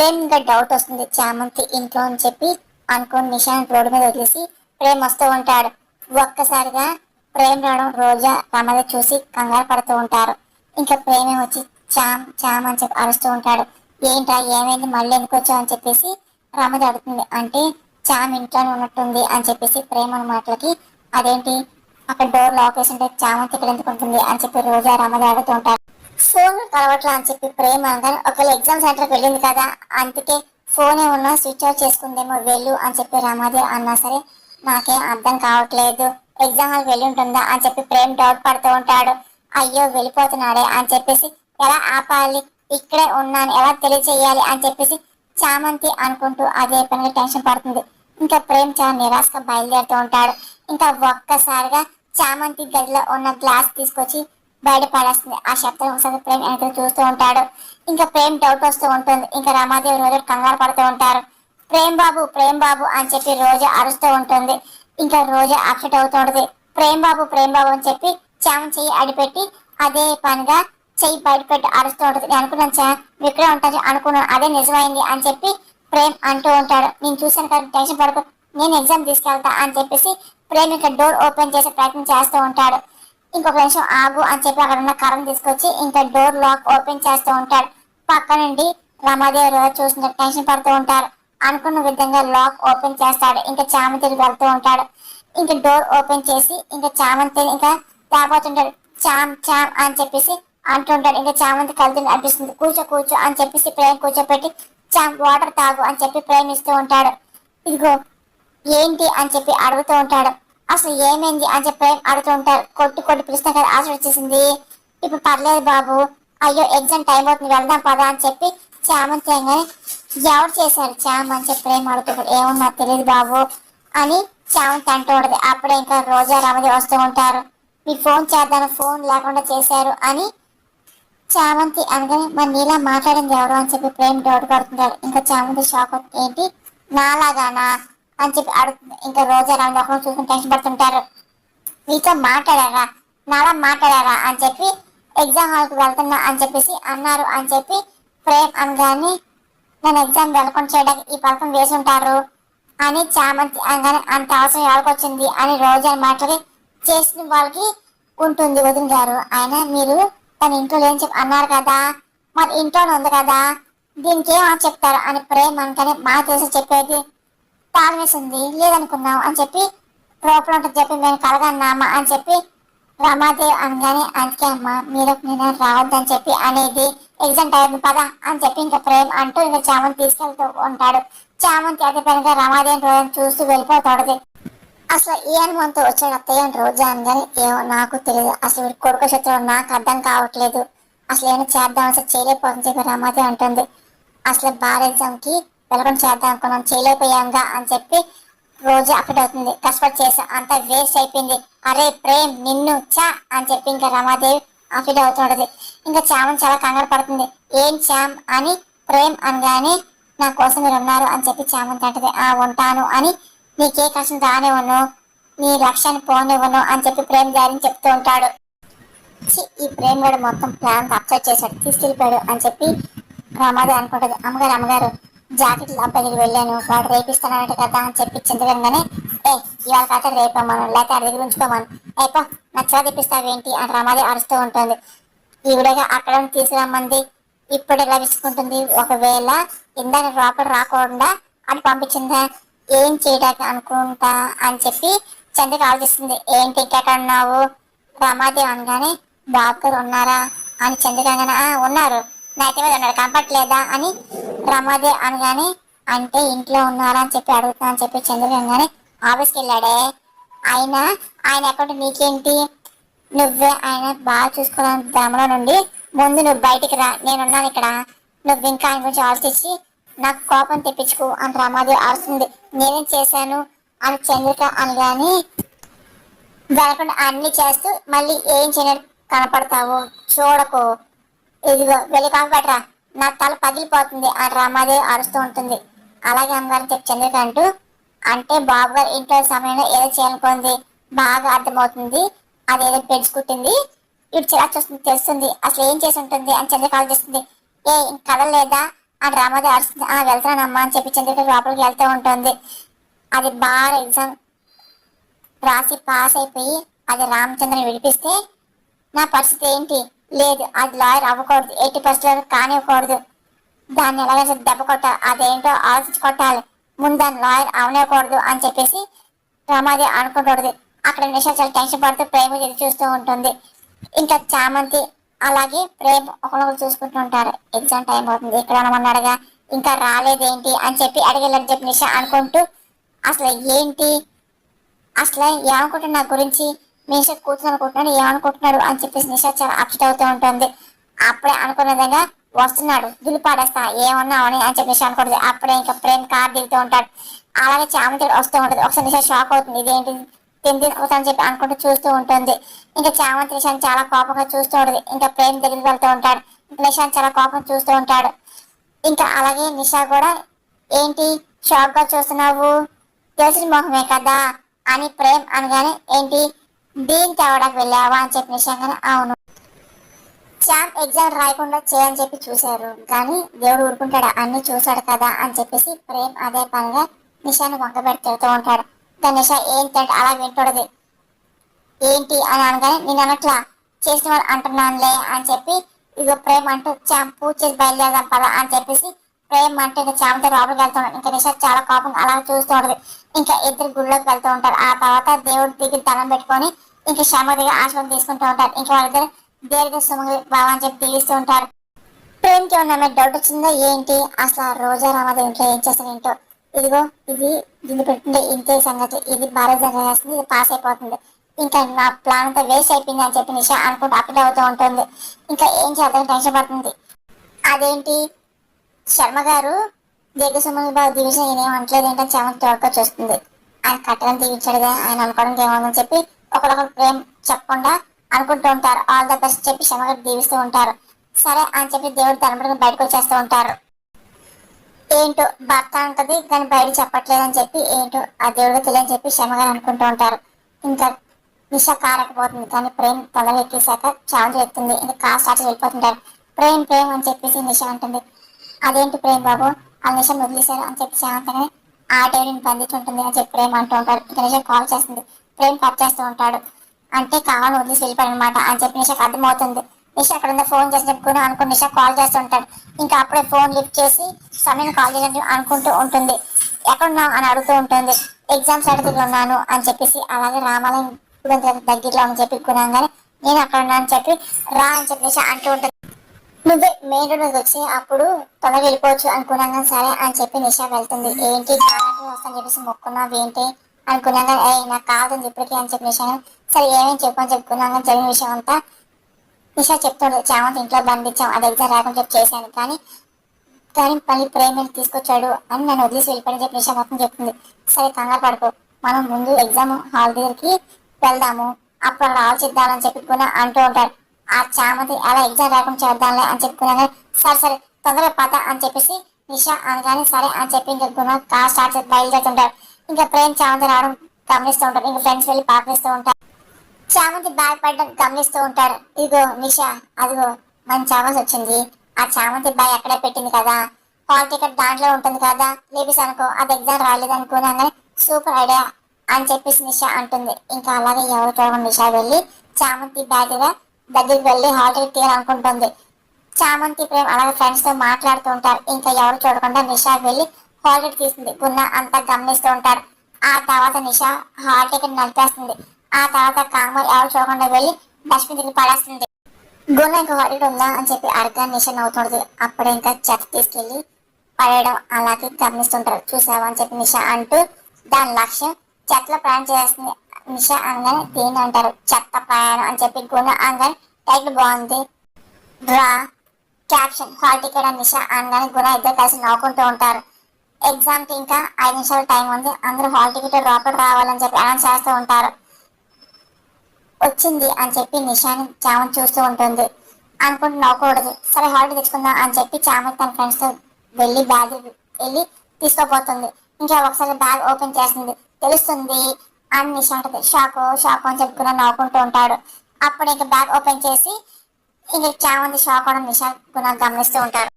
ప్రేమ్ ఇంకా డౌట్ వస్తుంది చామంతి ఇంట్లో అని చెప్పి అనుకోని నిషాన్ రోడ్డు మీద వదిలేసి ప్రేమ్ వస్తూ ఉంటాడు. ఒక్కసారిగా ప్రేమ్ రావడం రోజా రమద చూసి కంగారు పడుతూ ఉంటారు. ఇంకా ప్రేమే వచ్చి చామ్ చామ్ అని చెప్పి అరుస్తూ ఉంటాడు. ఏంటా ఏమైంది మళ్ళీ ఎందుకు వచ్చావు అని చెప్పేసి రమద అడుగుతుంది. అంటే చామ్ ఇంట్లోనే ఉన్నట్టుంది అని చెప్పేసి ప్రేమ మాటలకి అదేంటి అక్కడ డోర్ లాక్ వేసి ఉంటే చామంతి ఇక్కడ ఎందుకు ఉంటుంది అని చెప్పి రోజా రమద అడుగుతూ ఉంటారు. ఫోన్ కలవట్లా అని చెప్పి ప్రేమ అనగానే ఒకవేళ ఎగ్జామ్ సెంటర్కి వెళ్ళింది కదా అందుకే ఫోన్ ఏమన్నా స్విచ్ ఆఫ్ చేసుకుందేమో వెళ్ళు అని చెప్పి రమాదేవి అన్నా సరే నాకేం అర్థం కావట్లేదు ఎగ్జామ్ హాల్కి వెళ్ళి ఉంటుందా అని చెప్పి ప్రేమ్ డౌట్ పడుతూ ఉంటాడు. అయ్యో వెళ్ళిపోతున్నాడే అని చెప్పేసి ఎలా ఆపాలి ఇక్కడే ఉన్నాను ఎలా తెలియచేయాలి అని చెప్పేసి చామంతి అనుకుంటూ అదే పనిగా టెన్షన్ పడుతుంది. ఇంకా ప్రేమ్ చాలా నిరాశగా బయలుదేరుతూ ఉంటాడు. ఇంకా ఒక్కసారిగా చామంతి గదిలో ఉన్న గ్లాస్ తీసుకొచ్చి బయట పడేస్తుంది. ఆ శబ్దం ఒకసారి ప్రేమ్ వెనక చూస్తూ ఉంటాడు. ఇంకా ప్రేమ్ డౌట్ వస్తూ ఉంటుంది. ఇంకా రమాదేవి రోజు కంగారు పడుతూ ఉంటారు. ప్రేమ్ బాబు అని చెప్పి రోజు అరుస్తూ ఉంటుంది. ఇంకా రోజు అప్సెట్ అవుతూ ఉంటుంది. ప్రేమ్ బాబు అని చెప్పి చామన్ చెయ్యి అడిపెట్టి అదే పనిగా చెయ్యి బయట పెట్టి అరుస్తూ ఉంటుంది. నేను అనుకున్నాను ఇక్కడే ఉంటుంది అనుకున్నాను అదే నిజమైంది అని చెప్పి ప్రేమ్ అంటూ ఉంటాడు. నేను చూశాను కదా టెన్షన్ పడుకో నేను ఎగ్జామ్ తీసుకెళ్తా అని చెప్పేసి ప్రేమ్ ఇంకా డోర్ ఓపెన్ చేసే ప్రయత్నం చేస్తూ ఉంటాడు. ఇంకొక నిమిషం ఆగు అని చెప్పి అక్కడ ఉన్న కరం తీసుకొచ్చి ఇంకా డోర్ లాక్ ఓపెన్ చేస్తూ ఉంటాడు. పక్క నుండి రమాదేవి రోజు చూసిన టెన్షన్ పడుతూ ఉంటారు. అనుకున్న విధంగా లాక్ ఓపెన్ చేస్తాడు. ఇంకా చామంతికి వెళ్తూ ఉంటాడు. ఇంకా డోర్ ఓపెన్ చేసి ఇంకా చామంతి ఇంకా తాపోతుంటాడు. చామ్ చామ్ అని చెప్పేసి అంటుంటాడు. ఇంకా చామంతి కలిసి అనిపిస్తుంది. కూర్చో అని చెప్పేసి ప్రేమ్ కూర్చోపెట్టి చామ్ వాటర్ తాగు అని చెప్పి ప్రేమిస్తూ ఉంటాడు. ఇదిగో ఏంటి అని చెప్పి అడుగుతూ ఉంటాడు. అసలు ఏమైంది అని చెప్పి అడుగుతూ ఉంటారు. కొట్టి పిలుస్తాం కదా ఆశ వచ్చేసింది ఇప్పుడు పర్లేదు బాబు అయ్యో ఎగ్జామ్ టైం అవుతుంది వెళ్దాం పదా అని చెప్పి చామంతి ఎవరు చేశారు చామ్ అని చెప్పి ప్రేమ అడుగుతాడు. ఏమో నాకు తెలియదు బాబు అని చామంతి అంటూ ఉంటుంది. అప్పుడే ఇంకా రోజా రమది వస్తూ ఉంటారు. మీ ఫోన్ చేద్దాను ఫోన్ లేకుండా చేశారు అని చామంతి అనగానే మరి నీలా మాట్లాడింది ఎవరు అని చెప్పి ప్రేమ డౌట్ పడుతుంటాడు. ఇంకా చామంతి షాక్ ఏంటి నాలాగానా అని చెప్పి అడుగుతుంది. ఇంకా రోజా రమది ఒకరు చూసుకుని టెన్షన్ పడుతుంటారు. నీతో మాట్లాడారా నాలా మాట్లాడారా అని చెప్పి ఎగ్జామ్ హాల్కి వెళ్తున్నా అని చెప్పేసి అన్నారు అని చెప్పి ప్రేమ్ అనగానే నేను ఎగ్జామ్ వెళ్ళకుండా చేయడానికి ఈ పథకం వేసి ఉంటారు అని చామంతి అనగానే అంత అవసరం ఎవరికొచ్చింది అని రోజా మాట్లాడి చేసిన వాళ్ళకి ఉంటుంది వదిన గారు అయినా మీరు తన ఇంట్లో లేని చెప్పి అన్నారు కదా మరి ఇంట్లోనే ఉంది కదా దీనికి ఏమని చెప్తారు అని ప్రేమ్ అనగానే మా తెలిసి చెప్పేది తాగేసింది లేదనుకున్నాం అని చెప్పి లోపల ఉంటుంది చెప్పి మేము కలగన్నామా అని చెప్పి రమాదేవి అనగానే అందుకే అమ్మ మీరు నేను రావద్దని చెప్పి అనేది ఎగ్జామ్ టైం పదా అని చెప్పి ఇంకా ప్రేమ్ అంటూ ఇంకా చామంతి తీసుకెళ్తూ ఉంటాడు. చామంతి అదే పనిగా రమాదేవి రోజు చూస్తూ వెళ్ళిపోతాడు. అసలు ఏ అనుభవంతో వచ్చాడు అత్తయ్య అని రోజా అనగానే ఏమో నాకు తెలియదు అసలు వీడి కొడుకు శత్రువు నాకు అర్థం కావట్లేదు అసలు ఏమైనా చేద్దాం అసలు చేయలేకపోతుంది చెప్పి రమాదేవి అంటుంది. అసలు బార్ ఎగ్జామ్కి వెళ్ళకుండా చేద్దాం అనుకున్నాం చేయలేకపోయాంగా అని చెప్పి రోజు అక్కడ అవుతుంది. కష్టపడి చేసా అంతా వేస్ట్ అయిపోయింది అరే ప్రేమ్ నిన్ను చా అని చెప్పి ఇంకా రమాదేవి అఫిడ్ అవుతుంటది. ఇంకా చామని చాలా కంగారు పడుతుంది. ఏం చామ్ అని ప్రేమ్ అనగానే నా కోసం మీరు ఉన్నారు అని చెప్పి చామంతి అంటది. ఆ ఉంటాను అని నీకే కష్టం రానివ్వను నీ లక్ష్యాన్ని పోనివ్వను అని చెప్పి ప్రేమ్ ధైర్యం చెప్తూ ఉంటాడు. ఈ ప్రేమ్ గడు మొత్తం ప్లాన్ అప్సెట్ చేశాడు తీసుకెళ్ళిపోయాడు అని చెప్పి రమాదేవి అనుకుంటది. అమ్మగారు జాకెట్లు అబ్బాయికి వెళ్ళాను వాడు రేపిస్తానంట కదా అని చెప్పి చింతగానే ఇవాళ కాక రేపమ్మను లేకపోతే అది దగ్గర ఉంచుకోమను అయిపో నచ్చగా తెప్పిస్తావేంటి అని రమాదేవి అరుస్తూ ఉంటుంది. ఈవిడగా అక్కడ తీసుకురమ్మంది ఇప్పుడు లభించుకుంటుంది ఒకవేళ ఇందాక లోపల రాకుండా అని పంపించిందా ఏం చేయడానికి అనుకుంటా అని చెప్పి చంద్రకి ఆలోచిస్తుంది. ఏంటి ఇంకెక్కడ ఉన్నావు రమాదేవి అనగానే బాబు గారు ఉన్నారా అని చంద్రక అనగానే ఉన్నారు నాటి మీద ఉన్నారు కనపట్లేదా అని రమాదేవి అనగానే అంటే ఇంట్లో ఉన్నారా అని చెప్పి అడుగుతా అని చెప్పి చంద్రక అనగానే ఆఫీస్కి వెళ్ళాడే ఆయన ఎక్కడ నీకేంటి నువ్వే ఆయన బాగా చూసుకోవడానికి భ్రమలో నుండి ముందు నువ్వు బయటికి రా నేనున్నాను ఇక్కడ నువ్వు ఇంకా ఆయన గురించి ఆలోచించి నాకు కోపం తెప్పించుకో అని రమాదేవి అరుస్తుంది. నేనేం చేశాను అని చంద్రిక అనగానే జరగకుండా అన్ని చేస్తూ మళ్ళీ ఏం చేయడం కనపడతావు చూడకు ఇదిగో వెళ్ళి కాకపోట్రా నా తల పగిలిపోతుంది అని రమాదేవి అరుస్తూ ఉంటుంది. అలాగే అమ్మగారు చెప్పి చంద్రిక అంటూ అంటే బాబు గారు ఇంట్లో సమయంలో ఏదో చేయాలనుకుంది బాగా అర్థమవుతుంది అదేదో పెంచుకుంటుంది ఇటు చిరా చూస్తుంది తెలుస్తుంది అసలు ఏం చేసి ఉంటుంది అని చంద్రిక ఆలోచిస్తుంది. కదలేదా ఆ డ్రామాది అరుస్తుంది. వెళ్తానమ్మా అని చెప్పి చంద్రిక లోపలికి వెళ్తూ ఉంటుంది. అది బాగా ఎగ్జామ్ రాసి పాస్ అయిపోయి అది రామచంద్రని విడిపిస్తే నా పరిస్థితి ఏంటి? లేదు, అది లాయర్ అవ్వకూడదు, 80% కానివ్వకూడదు, దాన్ని ఎలాగైతే దెబ్బ కొట్టాలి, అదేంటో ఆలోచించి కొట్టాలి, ముందు దాన్ని లాయర్ అవనేకూడదు అని చెప్పేసి రమాది అనుకుంటుంది. అక్కడ నిషా చాలా టెన్షన్ పడుతూ ప్రేమ ఎదురు చూస్తూ ఉంటుంది. ఇంకా చామంతి అలాగే ప్రేమ్ ఒకరు చూసుకుంటూ ఉంటారు. ఎగ్జామ్ టైం అవుతుంది, ఇక్కడ ఉన్నామన్నాడుగా ఇంకా రాలేదేంటి అని చెప్పి అడిగేళ్ళని చెప్పి నిషా అనుకుంటూ అసలు ఏంటి, అసలు ఏమనుకుంటున్నా నా గురించి, నిషా కూర్చొని అనుకుంటున్నాడు, ఏమనుకుంటున్నాడు అని చెప్పేసి నిషా చాలా అప్సెట్ అవుతూ ఉంటుంది. అప్పుడే అనుకున్న విధంగా వస్తున్నాడు, దులిపాడేస్తా ఏమన్నావని అని చెప్పి నిషా అనుకుంటుంది. అప్పుడే ఇంకా ప్రేమ్ కార్ దిగుతూ ఉంటాడు. అలాగే చామంతి వస్తూ ఉంటుంది. ఒకసారి నిషా షాక్ అవుతుంది, ఇదేంటి తిని చెప్పి అనుకుంటూ చూస్తూ ఉంటుంది. ఇంకా చామంతి నిషాని చాలా కోపంగా చూస్తూ ఉంటుంది. ఇంకా ప్రేమ్ దగ్గరికి వెళ్తూ ఉంటాడు. నిషాని చాలా కోపం చూస్తూ ఉంటాడు. ఇంకా అలాగే నిషా కూడా ఏంటి షాక్ గా చూస్తున్నావు, తెలిసిన మొహమే కదా అని ప్రేమ్ అనగానే ఏంటి దీని తేవడానికి వెళ్ళావా అని చెప్పి నిషాగానే అవును, శ్యామ్ ఎగ్జామ్ రాయకుండా చేయని చెప్పి చూశారు కానీ దేవుడు ఊరుకుంటాడు, అన్ని చూశాడు కదా అని చెప్పేసి ప్రేమ్ అదే పనిగా నిషాని వంకబెట్టి తిడుతూ ఉంటాడు. ఇంకా నిషా ఏంటంటే అలా వింటున్నది. ఏంటి అని అనగానే నేను అనట్లా, చేసిన వాళ్ళు అంటున్నానులే అని చెప్పి ఇదిగో ప్రేమ్ అంటూ శ్యామ్ పూజ చేసి బయలుదేరదాం పద అని చెప్పేసి ప్రేమ్ అంటే ఇంకా శ్యామ్తో లోపలికి వెళ్తున్నాడు. ఇంకా నిషా చాలా కోపం అలా చూస్తూ ఉంటుంది. ఇంకా ఇద్దరు గుళ్ళోకి వెళ్తూ ఉంటారు. ఆ తర్వాత దేవుడి దగ్గర దండం పెట్టుకొని ఇంకా శ్యామ దగ్గర ఆశీర్వాదం తీసుకుంటూ ఉంటారు. ఇంకా వాళ్ళిద్దరు దీర్ఘ సుమంగళి బావ అని చెప్పి దీవిస్తూ ఉంటారు. ప్రేమ్కి ఏమన్నా డౌట్ వచ్చిందో ఏంటి, అసలు రోజా రామది ఇంట్లో ఏం చేస్తుంది ఏంటో, ఇదిగో ఇది దీన్ని పెట్టుకుంటే ఇంతే సంగతి, ఇది భారత చేస్తుంది, ఇది పాస్ అయిపోతుంది, ఇంకా నా ప్లాన్ అంతా వేస్ట్ అయిపోయింది అని చెప్పి నిషా అనుకుంటూ అప్డేట్ అవుతూ ఉంటుంది. ఇంకా ఏం చేద్దాం టెన్షన్ పడుతుంది. అదేంటి శర్మ గారు దీర్ఘ సుమంగళి బావ దీవించిన నేనేం అనట్లేదు ఏంటని చెమకు తోడుగా చూస్తుంది. ఆయన కట్టడం దీవించాడుగా ఆయన అనుకోవడానికి ఏమని చెప్పి ఒకరొకరు ప్రేమ్ చెప్పకుండా అనుకుంటూ ఉంటారు. ఆల్ ద బెస్ట్ చెప్పి శర్మ గారు దీవిస్తూ ఉంటారు. సరే అని చెప్పి దేవుడు తనపడిన బయటకు వచ్చేస్తూ ఉంటారు. ఏంటో భర్త అంటది కానీ బయట చెప్పట్లేదని చెప్పి ఏంటో ఆ దేవుడికి తెలియని చెప్పి శర్మగారు అనుకుంటూ ఉంటారు. ఇంకా నిషా కార్ ఎక్కిపోతుంది కానీ ప్రేమ్ తొందరగా ఎక్కేశాక చాలు ఎత్తుంది. ఇంకా కార్ స్టార్ట్ వెళ్ళిపోతుంటారు. ప్రేమ్ ప్రేమ్ అని చెప్పేసి నిషా అంటుంది. అదేంటి ప్రేమ్ బాబు ఆ నిషా వదిలేశారు అని చెప్పి శాంతగానే ఆ దేవుడిని బంధించుంటుంది అని చెప్పి ప్రేమ్ అంటూ ఉంటారు. ఇంకా నిషా కాల్ చేస్తుంది. ప్రేమ్ కట్ చేస్తూ ఉంటాడు. అంటే కావాలని వదిలేసి వెళ్ళిపోయాడు అనమాట అని చెప్పి నిషాకి అర్థమవుతుంది. నిషా అక్కడ ఉందా ఫోన్ చేసి చెప్పుకుని అనుకుని నిషా కాల్ చేస్తుంటాడు. ఇంకా అప్పుడే ఫోన్ లిఫ్ట్ చేసి సమయం కాల్ చేసి అనుకుంటూ ఉంటుంది. ఎక్కడున్నావు అని అడుగుతూ ఉంటుంది. ఎగ్జామ్ సర్టిఫికేట్ ఉన్నాను అని చెప్పేసి అలాగే రామాలయం దగ్గరలో అని చెప్పి కున్నాగానే నేను అక్కడ ఉన్నా అని చెప్పి రా అని చెప్పి నిషా అంటూ ఉంటుంది. నువ్వే మెయిన్ రోడ్ మీద వచ్చి అప్పుడు తొందరగా వెళ్ళిపోవచ్చు అనుకున్నాగా సరే అని చెప్పి నిషా వెళ్తుంది. ఏంటి వస్తాను చెప్పేసి మొక్కున్నావు ఏంటి అనుకున్నాగా నాకు కాదని ఇప్పటికీ అని చెప్పి నిషా సరే ఏమేమి చెప్పు అని చెప్పుకున్నాగా జరిగిన విషయం అంతా నిషా చెప్తాడు. చామంతి ఇంట్లో బంధించాం, అది ఎగ్జామ్ రాకుండా చెప్పి చేశాను కానీ కానీ మళ్ళీ ప్రేమ తీసుకొచ్చాడు అని నన్ను వదిలేసి వెళ్ళిపోయిన చెప్పి నిషా మొత్తం చెప్తుంది. సరే కంగారు పడుకో, మనం ముందు ఎగ్జామ్ హాల్ దగ్గరికి వెళ్దాము, అప్పుడు అక్కడ ఆలోచిద్దామని చెప్పుకున్నా అంటూ ఉంటాడు. ఆ చామంతి అలా ఎగ్జామ్ రాకుండా చేద్దాంలే అని చెప్పుకున్నాను. సరే సరే తొందరగా పద అని చెప్పేసి నిషా అనగానే సరే అని చెప్పి ఇంకా గుణ కార్ స్టార్ట్ చేసి బయలుదేరుతుంటారు. ఇంకా ప్రేమ్ చామంతి రావడం గమనిస్తూ ఉంటారు. ఇంకా ఫ్రెండ్స్ వెళ్ళి పాకరిస్తూ ఉంటారు. చామంతి బ్యాగ్ పడడం గమనిస్తూ ఉంటారు. ఇదిగో నిషా అదిగో మంచి అవాజ్ వచ్చింది, ఆ చామంతి బ్యాగ్ ఎక్కడే పెట్టింది కదా, హాల్ టికెట్ దాంట్లో ఉంటుంది కదా, లేపీస్ అనుకో అది ఎగ్జామ్ రాలేదు అనుకున్నాగానే సూపర్ ఐడియా అని చెప్పేసి నిషా అంటుంది. ఇంకా అలాగే ఎవరు చూడకుండా నిషా వెళ్ళి చామంతి బ్యాగ్ దగ్గరికి వెళ్ళి హాల్ టికెట్ తీయాలనుకుంటుంది. చామంతి ప్రేమ్ అలాగే ఫ్రెండ్స్ తో మాట్లాడుతూ ఉంటారు. ఇంకా ఎవరు చూడకుండా నిషా వెళ్ళి హాల్ టికెట్ తీస్తుంది. గున్న అంతా గమనిస్తూ ఉంటారు. ఆ తర్వాత నిషా హాల్ టికెట్ నలిపేస్తుంది. ఆ తర్వాత కామర్ ఎవరు చూడకుండా వెళ్ళి డస్ట్బిన్ దగ్గర పడేస్తుంది. గున్న ఇంకా హాల్ టికెట్ ఉందా అని చెప్పి అడగా నిషా నవ్వుతుంది. అప్పుడే ఇంకా చెత్త తీసుకెళ్లి పడేయడం అలాగే గమనిస్తుంటారు. చూసావా అని చెప్పి నిషా అంటూ దాని లక్ష్యం చెత్తలో ప్రయాణం చేస్తుంది. నిషా అనగానే దేని అంటారు చెత్త ప్రయాణం అని చెప్పి గుణ అనగానే టైటిల్ బాగుంది డ్రా క్యాప్షన్ హాల్ టికెట్ అని నిషా అనగానే గుణ ఇద్దరు కలిసి నవ్వుకుంటూ ఉంటారు. ఎగ్జామ్ కి ఇంకా 5 నిమిషాలు టైం ఉంది, అందరూ హాల్ టికెట్ లోపల రావాలని చెప్పి అనౌన్స్ చేస్తూ ఉంటారు. వచ్చింది అని చెప్పి నిషాని చామన్ చూస్తూ ఉంటుంది. అనుకుంటూ నవ్వకూడదు, సరే హాల్ తెచ్చుకుందాం అని చెప్పి చామన్ తన ఫ్రెండ్స్ తో వెళ్ళి బ్యాగ్ వెళ్ళి తీసుకోపోతుంది. ఇంకా ఒకసారి బ్యాగ్ ఓపెన్ చేస్తుంది, తెలుస్తుంది అని నిషా ఉంటుంది. షాకు షాకు అని చెప్పుకుని నవ్వుకుంటూ ఉంటాడు. అప్పుడు ఇంకా బ్యాగ్ ఓపెన్ చేసి ఇంక చామంది షాక్ అవడం నిషా గమనిస్తూ ఉంటారు.